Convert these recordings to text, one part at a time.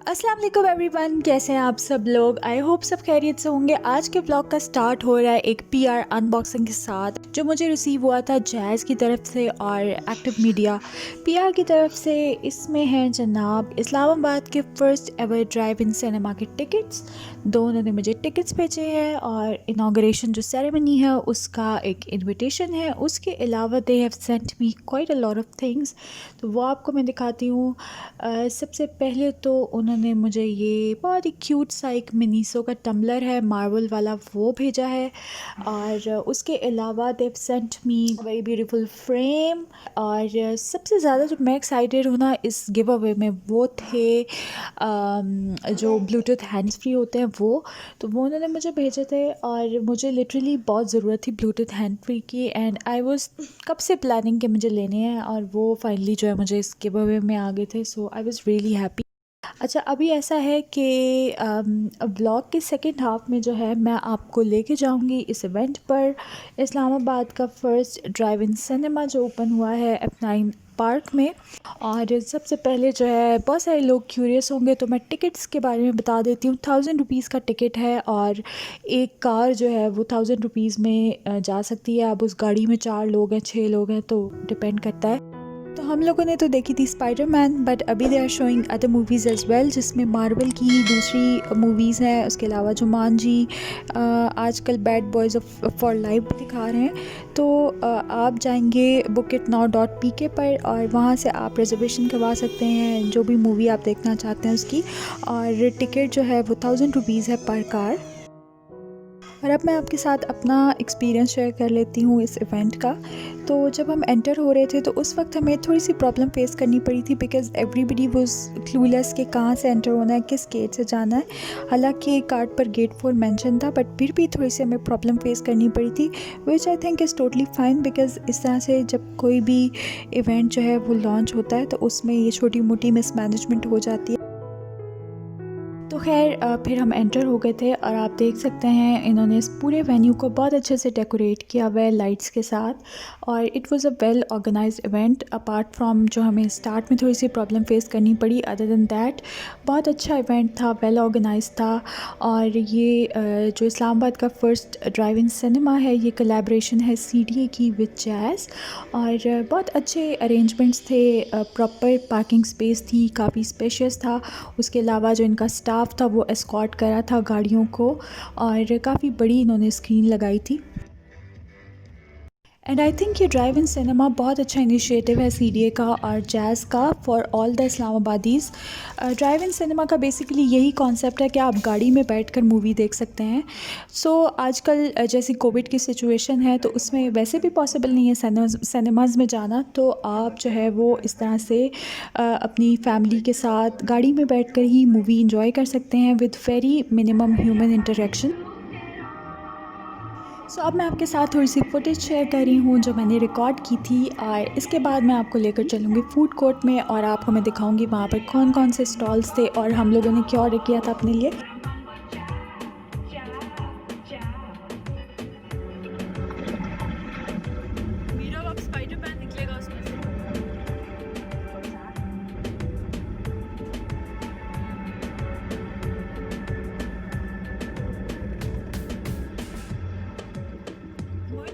अस्सलाम वालेकुम एवरीवन, कैसे हैं आप सब लोग। आई होप सब खैरियत से होंगे। आज के व्लॉग का स्टार्ट हो रहा है एक पीआर अनबॉक्सिंग के साथ जो मुझे रिसीव हुआ था जैज़ की तरफ से और एक्टिव मीडिया पीआर की तरफ से। इसमें हैं जनाब इस्लामाबाद के first ever drive in cinema के टिकट्स। दोनों ने मुझे टिकट्स भेजे हैं और इनाग्रेशन जो सेरेमनी है उसका एक इनविटेशन है। उसके अलावा they have sent me quite a lot of things, तो वो आपको मैं दिखाती हूँ। सबसे पहले तो उन्होंने मुझे ये बहुत ही क्यूट सा एक मिनीसो का टम्बलर है मार्बल वाला, वो भेजा है। और उसके अलावा Dev sent me very beautiful frame. और सबसे ज़्यादा जो मैं एक्साइटेड हूँ ना इस गिव अवे में वो थे जो ब्लूटूथ हैंड्स फ्री होते हैं वो उन्होंने मुझे भेजे थे। और मुझे लिटरली बहुत ज़रूरत थी ब्लूटूथ हैंड फ्री की, एंड आई वाज कब से प्लानिंग के मुझे लेने हैं और वो फाइनली जो है मुझे इस गिव अवे में आ गए थे। सो आई वाज रियली हैप्पी। अच्छा, अभी ऐसा है कि ब्लॉग के सेकंड हाफ में जो है मैं आपको लेके जाऊंगी इस इवेंट पर। इस्लामाबाद का फ़र्स्ट ड्राइव इन सिनेमा जो ओपन हुआ है F9 पार्क में। और सबसे पहले जो है बहुत सारे लोग क्यूरियस होंगे तो मैं टिकट्स के बारे में बता देती हूँ। 1000 रुपीज़ का टिकट है और एक कार जो है वो 1000 रुपीज़ में जा सकती है। अब उस गाड़ी में 4 लोग हैं 6 लोग हैं तो डिपेंड करता है। तो हम लोगों ने तो देखी थी स्पाइडरमैन, बट अभी they are showing other movies as well जिसमें मार्वल की दूसरी मूवीज़ हैं। उसके अलावा जुमानजी, आजकल बैड बॉयज़ फॉर लाइफ दिखा रहे हैं। तो आप जाएंगे bookitnow.pk पर और वहाँ से आप रिजर्वेशन करवा सकते हैं जो भी मूवी आप देखना चाहते हैं उसकी। और टिकट जो है वो 1000 रुपीज़ है पर कार। और अब मैं आपके साथ अपना एक्सपीरियंस शेयर कर लेती हूँ इस इवेंट का। तो जब हम एंटर हो रहे थे तो उस वक्त हमें थोड़ी सी प्रॉब्लम फेस करनी पड़ी थी बिकॉज़ एवरीबडी वाज क्लूलेस कि कहाँ से एंटर होना है, किस गेट से जाना है। हालांकि कार्ड पर गेट 4 मेंशन था, बट फिर भी थोड़ी सी हमें प्रॉब्लम फेस करनी पड़ी थी, which I think is totally fine because इस तरह से जब कोई भी इवेंट जो है वो लॉन्च होता है तो उसमें ये छोटी मोटी मिसमैनेजमेंट हो जाती है। तो खैर फिर हम एंटर हो गए थे और आप देख सकते हैं इन्होंने इस पूरे वेन्यू को बहुत अच्छे से डेकोरेट किया हुआ है लाइट्स के साथ। और it was a well organised event apart from जो हमें स्टार्ट में थोड़ी सी प्रॉब्लम फेस करनी पड़ी। अदर देन दैट बहुत अच्छा इवेंट था, वेल ऑर्गेनाइज था। और ये जो इस्लामाबाद का फ़र्स्ट ड्राइव इन सिनेमा है ये कोलैबोरेशन है CDA की विद जैज़। और बहुत अच्छे अरेंजमेंट्स थे, प्रॉपर पार्किंग स्पेस थी, काफ़ी स्पेशियस था। उसके अलावा जो इनका स्टाफ था वो एस्कॉर्ट करा था गाड़ियों को और काफ़ी बड़ी इन्होंने स्क्रीन लगाई थी। एंड आई थिंक ये ड्राइव इन सिनेमा बहुत अच्छा इनिशिएटिव है CDA का और जैज़ का for all the Islamabadis. Drive in cinema का बेसिकली यही कॉन्सेप्ट है कि आप गाड़ी में बैठकर मूवी देख सकते हैं। सो आजकल जैसी कोविड की सिचुएशन है तो उसमें वैसे भी पॉसिबल नहीं है सिनेमाज़ में जाना, तो आप जो है वो इस तरह से अपनी फैमिली के साथ गाड़ी में बैठकर ही मूवी इंजॉय कर सकते हैं with very minimum human interaction. So अब मैं आपके साथ थोड़ी सी फुटेज शेयर कर रही हूँ जो मैंने रिकॉर्ड की थी और इसके बाद मैं आपको लेकर चलूँगी फूड कोर्ट में और आपको मैं दिखाऊँगी वहाँ पर कौन कौन से स्टॉल्स थे और हम लोगों ने क्या ऑर्डर किया था अपने लिए।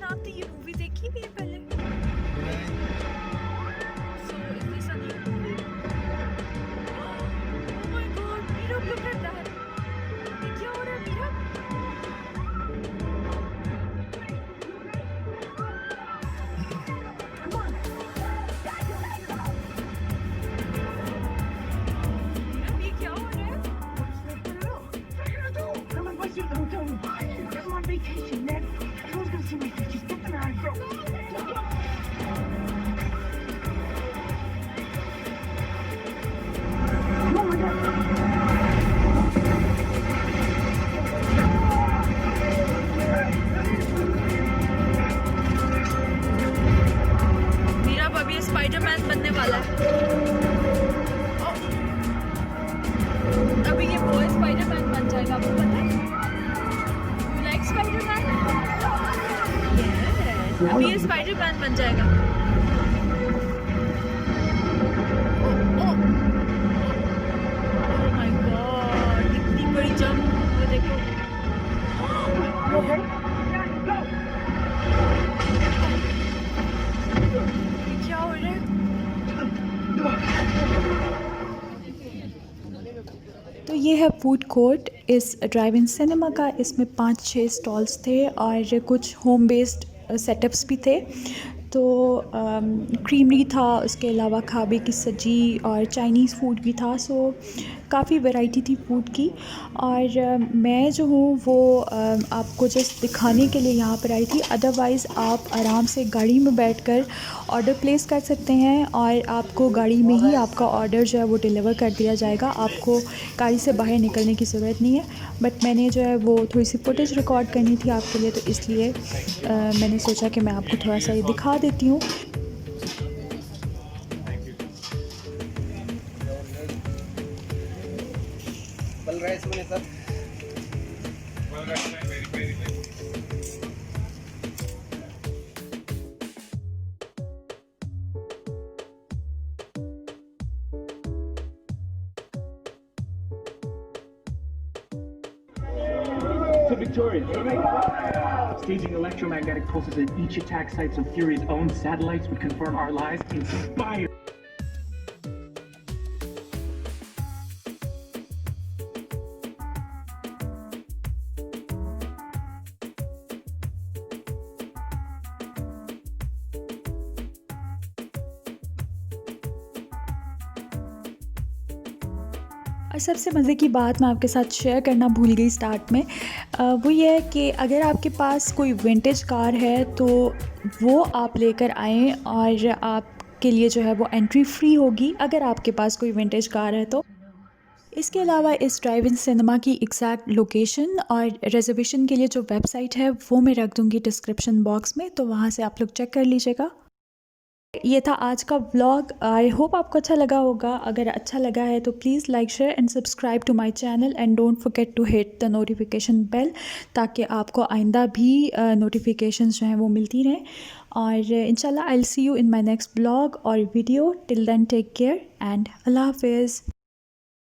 आपने ये मूवी देखी भी है पहले? So is this a new movie? Oh my God, Meerup, look at that. ये क्या हो रहा है Meerup? Come on. Meerup, ये क्या हो रहा है? Come on, what's your hotel? I'm on vacation, man. I was gonna see my pictures. Get them out of here. Oh my God. मेरा अभी स्पाइडरमैन बनने वाला है। अभी ये बॉय स्पाइडरमैन बन जाएगा, आपको पता है? You like Spiderman? अभी ये स्पाइडरमैन बन जाएगा। ओह माय तो ये है फूड कोर्ट इस ड्राइव इन सिनेमा का। इसमें 5-6 स्टॉल्स थे और कुछ होम बेस्ड सेटअप्स भी थे। तो क्रीमरी था, उसके अलावा खाबे की सब्जी और चाइनीज़ फूड भी था। सो काफ़ी वैरायटी थी फूड की। और मैं जो हूँ वो आपको जस्ट दिखाने के लिए यहाँ पर आई थी। अदरवाइज़ आप आराम से गाड़ी में बैठकर ऑर्डर प्लेस कर सकते हैं और आपको गाड़ी में ही आपका ऑर्डर जो है वो डिलीवर कर दिया जाएगा। आपको गाड़ी से बाहर निकलने की ज़रूरत नहीं है। बट मैंने जो है वो थोड़ी सी फुटेज रिकॉर्ड करनी थी आपके लिए, तो इसलिए मैंने सोचा कि मैं आपको थोड़ा सा ये दिखा देती हूँ। To Victoria. Staging electromagnetic pulses at each attack site so Fury's own satellites would confirm our lies. Inspired. और सबसे मज़े की बात मैं आपके साथ शेयर करना भूल गई स्टार्ट में, वो ये है कि अगर आपके पास कोई विंटेज कार है तो वो आप लेकर आएँ और आपके लिए जो है वो एंट्री फ्री होगी अगर आपके पास कोई विंटेज कार है तो। इसके अलावा इस ड्राइव इन सिनेमा की एग्जैक्ट लोकेशन और रिजर्वेशन के लिए जो वेबसाइट है वो मैं रख दूँगी डिस्क्रिप्शन बॉक्स में, तो वहाँ से आप लोग चेक कर लीजिएगा। ये था आज का व्लॉग। आई होप आपको अच्छा लगा होगा। अगर अच्छा लगा है तो please like share and subscribe to my channel and don't forget to hit the notification bell, ताकि आपको आइंदा भी नोटिफिकेशंस जो हैं वो मिलती रहें। और इंशाल्लाह I will see you in my next blog और video. Till then take care and अल्लाह हाफिज़।